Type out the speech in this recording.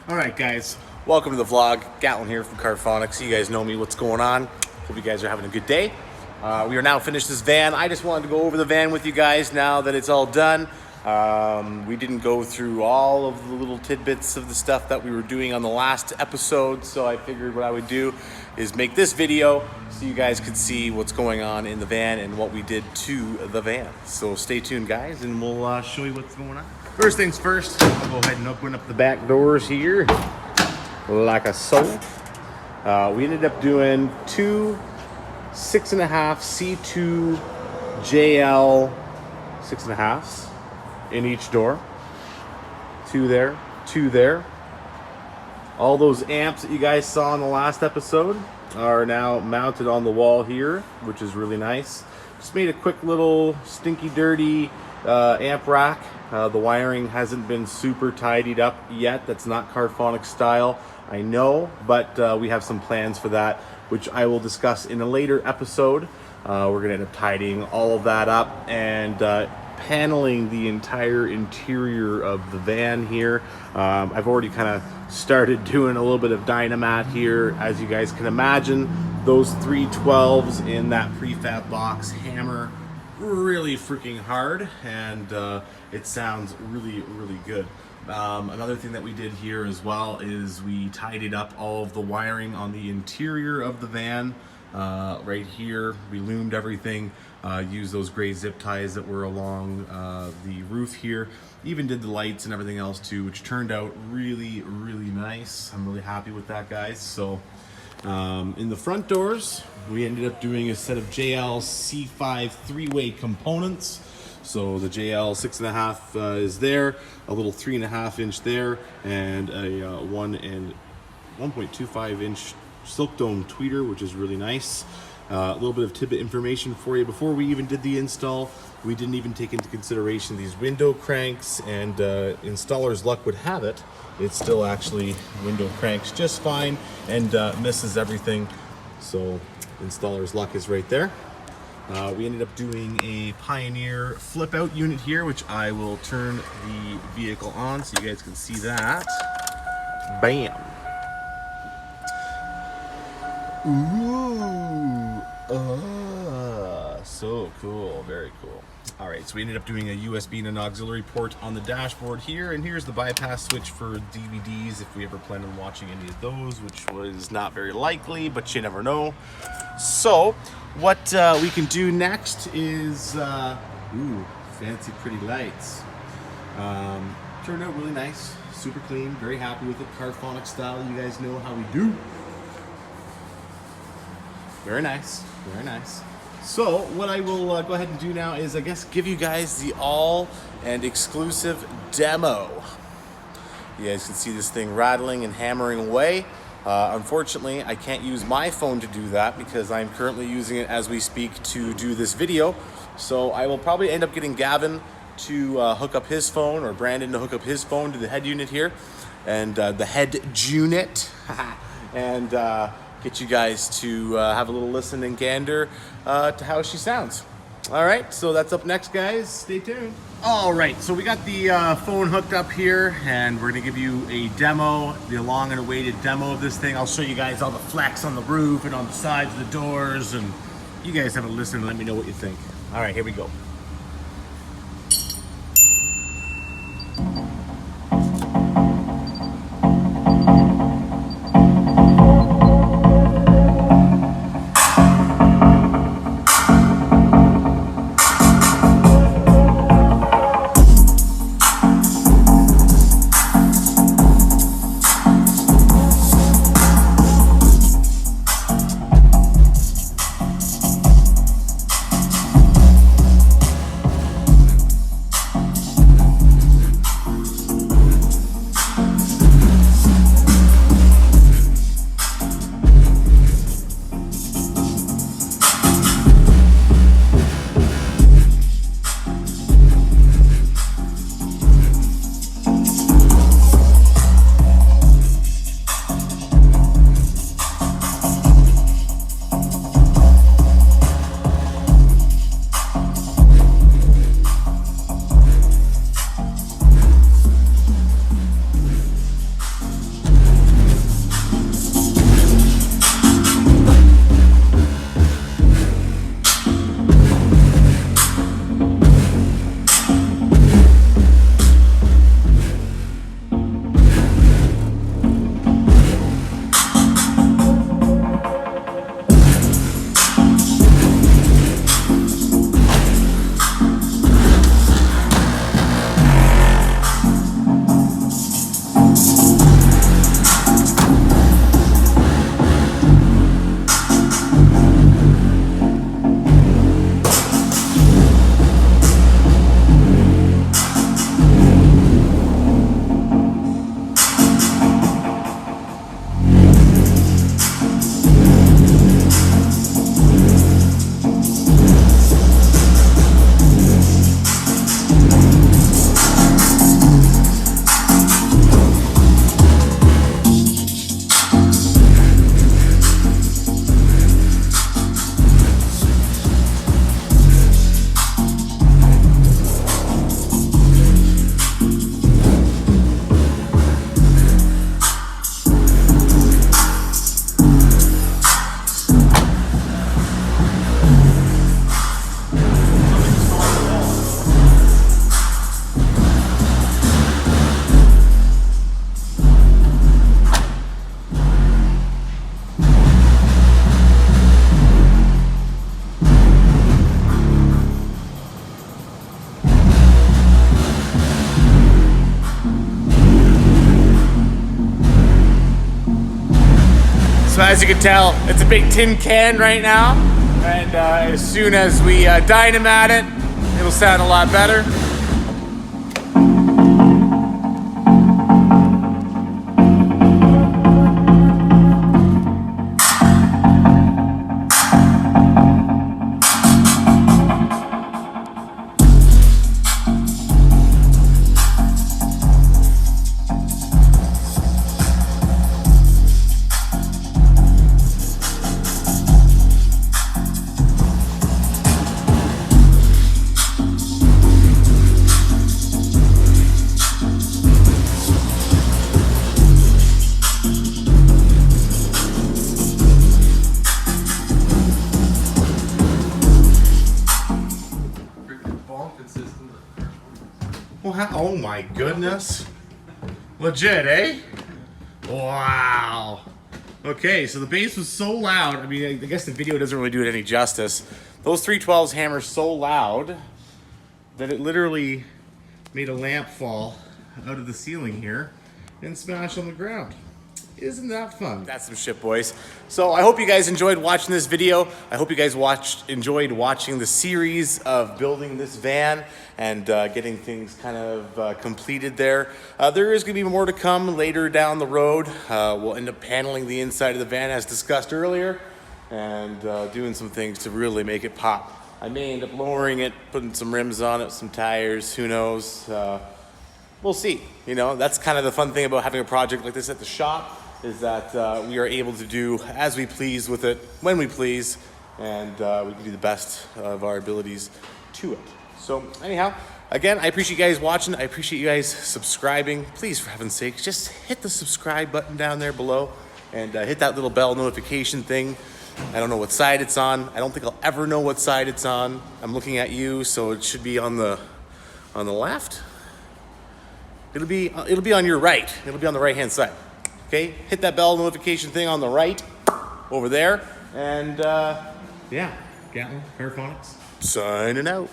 Alright guys, welcome to the vlog. Gatlin here from CarPhonix. You guys know me, what's going on. Hope you guys are having a good day. We are now finished this van. I just wanted to go over the van with you guys now that it's all done. We didn't go through all of the little tidbits of the stuff that we were doing on the last episode, so I figured what I would do is make this video so you guys could see what's going on in the van and what we did to the van. So stay tuned guys and we'll show you what's going on. First things first, I'll go ahead and open up the back doors here like so. We ended up doing two 6.5 C2 JL 6.5s in each door. Two there, two there. All those amps that you guys saw in the last episode are now mounted on the wall here, which is really nice. Just made a quick little stinky dirty amp rack. The wiring hasn't been super tidied up yet. That's not CarPhonix style, I know, but we have some plans for that, which I will discuss in a later episode. We're gonna end up tidying all of that up and paneling the entire interior of the van here. I've already kind of started doing a little bit of dynamat here. As you guys can imagine, those 312s in that prefab box hammer really freaking hard, and it sounds really good. Another thing that we did here as well is we tidied up all of the wiring on the interior of the van. Right here we loomed everything, used those gray zip ties that were along the roof here, even did the lights and everything else too, which turned out really nice. I'm really happy with that, guys. So in the front doors we ended up doing a set of JL C5 three-way components. So the JL 6.5 is there, a little 3.5 inch there, and a 1 and 1.25 inch silk dome tweeter, which is really nice. A little bit of tidbit information for you. Before we even did the install, we didn't even take into consideration these window cranks, and installer's luck would have it, it still actually window cranks just fine and misses everything. So installer's luck is right there. We ended up doing a Pioneer flip out unit here, which I will turn the vehicle on so you guys can see that. Bam. Ooh, so cool, very cool. All right, so we ended up doing a USB and an auxiliary port on the dashboard here, and here's the bypass switch for DVDs if we ever plan on watching any of those, which was not very likely, but you never know. So what we can do next is, ooh, fancy pretty lights. Turned out really nice, super clean, very happy with it, CarPhonix style, you guys know how we do. Very nice, very nice. So what I will go ahead and do now is, I guess, give you guys the all and exclusive demo. You guys can see this thing rattling and hammering away. Unfortunately, I can't use my phone to do that because I'm currently using it as we speak to do this video. So I will probably end up getting Gavin to hook up his phone, or Brandon to hook up his phone to the head unit here, and the head unit, and get you guys to have a little listen and gander to how she sounds. All right, so that's up next, guys. Stay tuned. All right, so we got the phone hooked up here, and we're gonna give you a demo, the long and awaited demo of this thing. I'll show you guys all the flex on the roof and on the sides of the doors, and you guys have a listen and let me know what you think. All right, here we go. as you can tell, it's a big tin can right now, and as soon as we dynamite it, it'll sound a lot better. Oh my goodness. Legit, eh? Wow. Okay, so the bass was so loud. I mean, I guess the video doesn't really do it any justice. Those 312s hammer so loud that it literally made a lamp fall out of the ceiling here and smash on the ground. Isn't that fun? That's some shit, boys. So I hope you guys enjoyed watching this video. I hope you guys enjoyed watching the series of building this van and getting things kind of completed there. There is going to be more to come later down the road. We'll end up paneling the inside of the van as discussed earlier and doing some things to really make it pop. I may end up lowering it, putting some rims on it, some tires, who knows. We'll see. You know, that's kind of the fun thing about having a project like this at the shop, is that we are able to do as we please with it, when we please, and we can do the best of our abilities to it. So anyhow, again, I appreciate you guys watching. I appreciate you guys subscribing. Please, for heaven's sake, just hit the subscribe button down there below and hit that little bell notification thing. I don't know what side it's on. I don't think I'll ever know what side it's on. I'm looking at you, so it should be on the left. It'll be on your right. It'll be on the right-hand side. Okay, hit that bell notification thing on the right over there. And yeah, Gatlin, CarPhonix, signing out.